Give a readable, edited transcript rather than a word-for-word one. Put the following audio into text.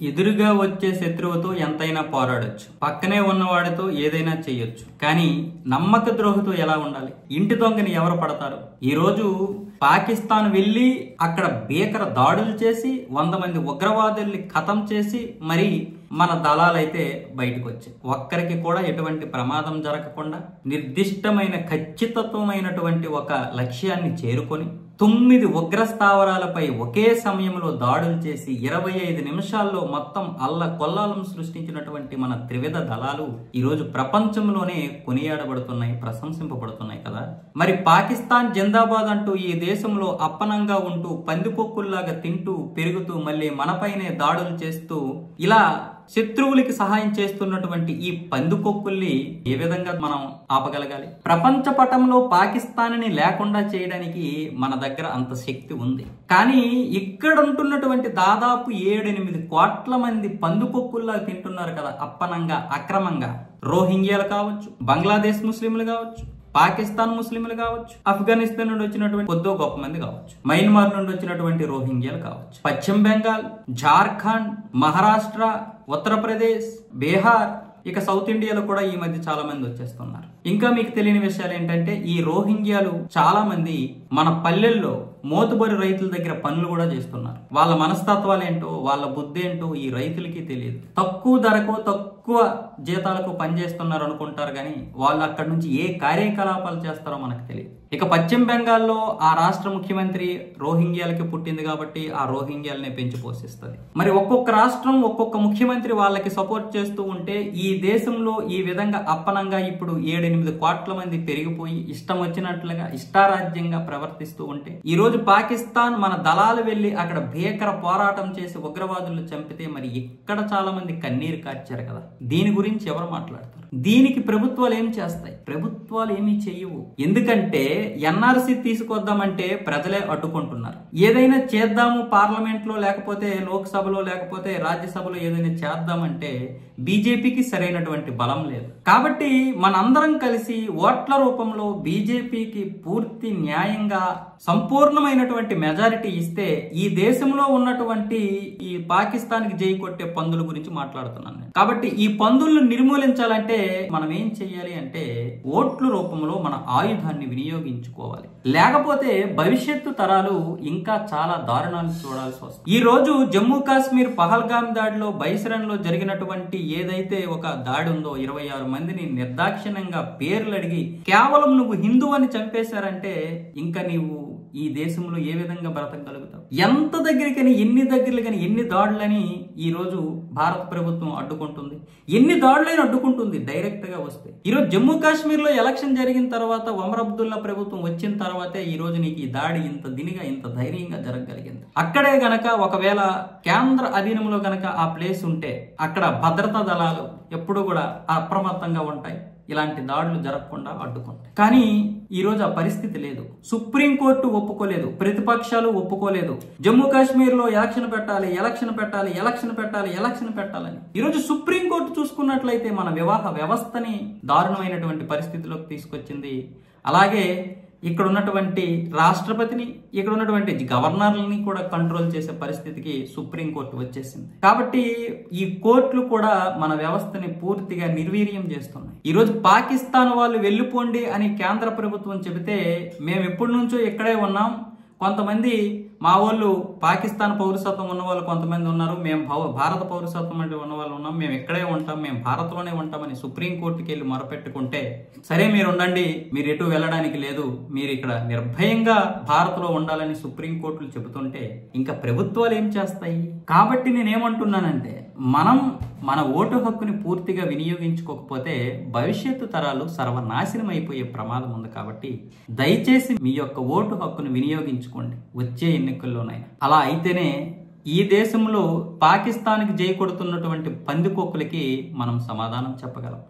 ఎదురుగా వచ్చే శత్రువుతో ఎంతైనా పోరాడొచ్చు, పక్కనే ఉన్నవాడితో ఏదైనా చేయొచ్చు, కానీ నమ్మక ద్రోహితో ఎలా ఉండాలి? ఇంటి దొంగని ఎవరు పడతారు? ఈ రోజు పాకిస్తాన్ వెళ్లి అక్కడ భీకర దాడులు చేసి 100 మంది ఉగ్రవాదుల్ని ఖతం చేసి మరి మన దళాలైతే బయటకు వచ్చాయి. ఒక్కరికి కూడా ఎటువంటి ప్రమాదం జరగకుండా నిర్దిష్టమైన ఖచ్చితత్వమైనటువంటి ఒక లక్ష్యాన్ని చేరుకొని 9 ఉగ్ర స్థావరాలపై ఒకే సమయంలో దాడులు చేసి 25 నిమిషాల్లో మొత్తం అల్లకొల్లాలను సృష్టించినటువంటి మన త్రివిధ దళాలు ఈరోజు ప్రపంచంలోనే కొనియాడబడుతున్నాయి, ప్రశంసింపబడుతున్నాయి కదా. మరి పాకిస్తాన్ జిందాబాద్ అంటూ ఈ దేశంలో అప్పనంగా ఉంటూ పందికొక్కుల్లాగా తింటూ పెరుగుతూ మళ్ళీ మనపైనే దాడులు చేస్తూ ఇలా శత్రువులకి సహాయం చేస్తున్నటువంటి ఈ పందుకొక్కుల్ని ఏ విధంగా మనం ఆపగలగాలి? ప్రపంచ పటంలో పాకిస్తాన్ని లేకుండా చేయడానికి మన దగ్గర అంత శక్తి ఉంది, కానీ ఇక్కడ ఉంటున్నటువంటి దాదాపు 7-8 కోట్ల మంది పందుకొక్కుల్లా తింటున్నారు కదా అప్పనంగా, అక్రమంగా. రోహింగ్యాలు కావచ్చు, బంగ్లాదేశ్ ముస్లింలు కావచ్చు, పాకిస్తాన్ ముస్లింలు కావచ్చు, ఆఫ్ఘనిస్తాన్ నుండి వచ్చినటువంటి కొద్దో గొప్ప మంది కావచ్చు, మయన్మార్ నుండి వచ్చినటువంటి రోహింగ్యాలు కావచ్చు, పశ్చిమ బెంగాల్, జార్ఖండ్, మహారాష్ట్ర, ఉత్తరప్రదేశ్, బీహార్, ఇక సౌత్ ఇండియాలో కూడా ఈ మధ్య చాలా మంది వచ్చేస్తున్నారు. ఇంకా మీకు తెలియని విషయాలు ఏంటంటే ఈ రోహింగ్యాలు చాలా మంది మన పల్లెల్లో మోతుబరి రైతుల దగ్గర పనులు కూడా చేస్తున్నారు. వాళ్ళ మనస్తత్వాలు ఏంటో, వాళ్ళ బుద్ధి ఏంటో ఈ రైతులకి తెలియదు. తక్కువ ధరకు తక్కువ జీతాలకు పనిచేస్తున్నారు అనుకుంటారు, కానీ వాళ్ళు అక్కడి నుంచి ఏ కార్యకలాపాలు చేస్తారో మనకు తెలియదు. ఇక పశ్చిమ బెంగాల్లో ఆ రాష్ట్ర ముఖ్యమంత్రి రోహింగ్యాలకి పుట్టింది కాబట్టి ఆ రోహింగ్యాలనే పెంచి పోషిస్తుంది. మరి ఒక్కొక్క రాష్ట్రం ఒక్కొక్క ముఖ్యమంత్రి వాళ్ళకి సపోర్ట్ చేస్తూ ఉంటే ఈ దేశంలో ఈ విధంగా అప్పనంగా ఇప్పుడు 7-8 కోట్ల మంది పెరిగిపోయి ఇష్టం వచ్చినట్లుగా ఇష్టారాజ్యంగా ప్రవర్తిస్తూ ఉంటే ఈ రోజు పాకిస్తాన్ మన దళాలు వెళ్లి అక్కడ భీకర పోరాటం చేసి ఉగ్రవాదులు చంపితే మరి ఇక్కడ చాలా మంది కన్నీరు కార్చారు కదా. దీని గురించి ఎవరు మాట్లాడతారు? దీనికి ప్రభుత్వాలు ఏం చేస్తాయి? ప్రభుత్వాలు ఏమీ చెయ్యవు. ఎందుకంటే ఎన్ఆర్సీ తీసుకొద్దామంటే ప్రజలే అడ్డుకుంటున్నారు. ఏదైనా చేద్దాము పార్లమెంట్ లో లేకపోతే లోక్సభలో లేకపోతే రాజ్యసభలో ఏదైనా చేద్దామంటే బీజేపీకి సరైనటువంటి బలం లేదు. కాబట్టి మనందరం కలిసి ఓట్ల రూపంలో బీజేపీకి పూర్తి న్యాయంగా సంపూర్ణమైనటువంటి మెజారిటీ ఇస్తే ఈ దేశంలో ఉన్నటువంటి ఈ పాకిస్తాన్ కి జై కొట్టే పందుల గురించి మాట్లాడుతున్నాను. కాబట్టి ఈ పందులను నిర్మూలించాలంటే మనం ఏం చెయ్యాలి అంటే ఓట్ల రూపంలో మన ఆయుధాన్ని వినియోగించుకోవాలి. లేకపోతే భవిష్యత్తు తరాలు ఇంకా చాలా దారుణాలు చూడాల్సి వస్తుంది. ఈ రోజు జమ్మూ కాశ్మీర్ పహల్గామ్ దాడిలో బైసరన్ లో జరిగినటువంటి ఏదైతే ఒక దాడి ఉందో 26 మందిని నిర్దాక్షిణ్యంగా పేర్లు అడిగి కేవలం నువ్వు హిందూ అని చంపేశారంటే ఇంకా నీవు ఈ దేశంలో ఏ విధంగా బ్రతకగలుగుతావు? ఎంత దగ్గరికని ఎన్ని దగ్గరలు కానీ ఎన్ని దాడులని ఈ రోజు భారత ప్రభుత్వం అడ్డుకుంటుంది, ఎన్ని దాడులైనా అడ్డుకుంటుంది డైరెక్ట్ గా వస్తే. ఈరోజు జమ్మూ కాశ్మీర్ లో ఎలక్షన్ జరిగిన తర్వాత ఒమర్ అబ్దుల్లా ప్రభుత్వం వచ్చిన తర్వాతే ఈ రోజు నీకు ఈ దాడి ఇంత దినిగా ఇంత ధైర్యంగా జరగగలిగింది. అక్కడే గనక ఒకవేళ కేంద్ర అధీనంలో గనక ఆ ప్లేస్ ఉంటే అక్కడ భద్రతా దళాలు ఎప్పుడు కూడా అప్రమత్తంగా ఉంటాయి, ఇలాంటి దాడులు జరగకుండా అడ్డుకుంటాయి. కానీ ఈ రోజు ఆ పరిస్థితి లేదు. సుప్రీంకోర్టు ఒప్పుకోలేదు, ప్రతిపక్షాలు ఒప్పుకోలేదు. జమ్మూ కాశ్మీర్ లో ఎలక్షన్ పెట్టాలి, ఎలక్షన్ పెట్టాలి, ఎలక్షన్ పెట్టాలి, ఎలక్షన్ పెట్టాలని. ఈ రోజు సుప్రీంకోర్టు చూసుకున్నట్లయితే మన వివాహ వ్యవస్థని దారుణమైనటువంటి పరిస్థితిలోకి తీసుకొచ్చింది. అలాగే ఇక్కడ ఉన్నటువంటి రాష్ట్రపతిని, ఇక్కడ ఉన్నటువంటి గవర్నర్లని కూడా కంట్రోల్ చేసే పరిస్థితికి సుప్రీంకోర్టు వచ్చేసింది. కాబట్టి ఈ కోర్టులు కూడా మన వ్యవస్థని పూర్తిగా నిర్వీర్యం చేస్తున్నాయి. ఈ రోజు పాకిస్తాన్ వాళ్ళు వెళ్ళిపోండి అని కేంద్ర ప్రభుత్వం చెబితే మేము ఎప్పటి నుంచో ఇక్కడే ఉన్నాం, కొంతమంది మా వాళ్ళు పాకిస్తాన్ పౌరసత్వం ఉన్న వాళ్ళు కొంతమంది ఉన్నారు, మేము భారత పౌరసత్వం అంటే ఉన్న వాళ్ళు ఉన్నాం, మేము ఇక్కడే ఉంటాం, మేము భారత్లోనే ఉంటామని సుప్రీంకోర్టుకి వెళ్ళి మొరపెట్టుకుంటే సరే మీరు ఉండండి, మీరు ఎటు వెళ్ళడానికి లేదు, మీరు ఇక్కడ నిర్భయంగా భారత్లో ఉండాలని సుప్రీంకోర్టులు చెబుతుంటే ఇంకా ప్రభుత్వాలు ఏం చేస్తాయి? కాబట్టి నేనేమంటున్నానంటే మనం మన ఓటు హక్కుని పూర్తిగా వినియోగించుకోకపోతే భవిష్యత్తు తరాలు సర్వనాశనం అయిపోయే ప్రమాదం ఉంది. కాబట్టి దయచేసి మీ యొక్క ఓటు హక్కును వినియోగించుకోండి వచ్చే ఎన్నికల్లోనైనా. అలా అయితేనే ఈ దేశంలో పాకిస్తాన్కి జై కొడుతున్నటువంటి పందికొక్కులకి మనం సమాధానం చెప్పగలం.